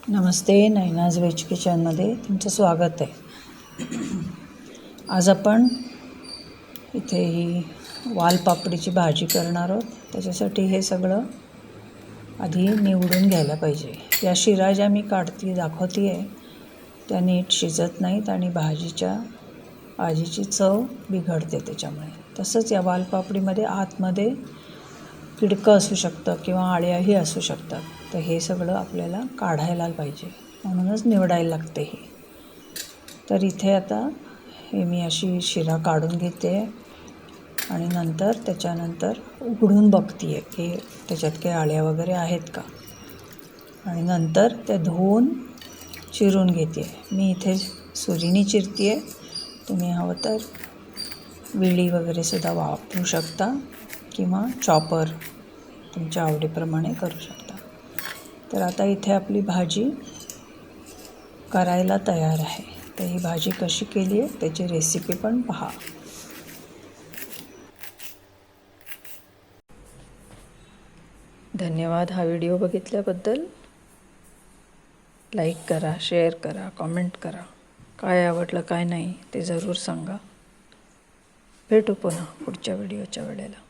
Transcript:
नमस्ते, Naina's veg किचनमध्ये तुमचं स्वागत आहे। आज आपण इथे ही वालपापडीची भाजी करणार आहोत। त्याच्यासाठी हे सगळं आधी निवडून घ्यायला पाहिजे। या शिरा ज्या मी दाखवते आहे त्या नीट शिजत नाहीत आणि भाजीची चव बिघडते त्याच्यामुळे। तसंच या वालपापडीमध्ये आतमध्ये किडकं असू शकतं किंवा आळ्याही असू शकतात, तर हे सगळं आपल्याला काढायला पाहिजे, म्हणूनच निवडायला लागते हे। तर इथे आता हे मी अशी शिरा काढून घेते आणि त्याच्यानंतर उघडून बघते की त्याच्यात काही आळ्या वगैरे आहेत का, आणि नंतर त्या धुवून चिरून घेते। मी इथे सुरीने चिरते आहे, तुम्ही हवं तर विळी वगैरे सुद्धा वापरू शकता किंवा चॉपर तुमच्या आवडीप्रमाणे करू शकता। तर आता इथे आपली भाजी करायला तयार आहे। तर ही भाजी कशी केली आहे त्याची रेसिपी पण पहा। धन्यवाद हा व्हिडिओ बघितल्याबद्दल। लाईक करा, शेअर करा, कमेंट करा, काय आवडलं काय नाही ते जरूर सांगा। भेटू पुन्हा पुढच्या व्हिडिओच्या वेळेला।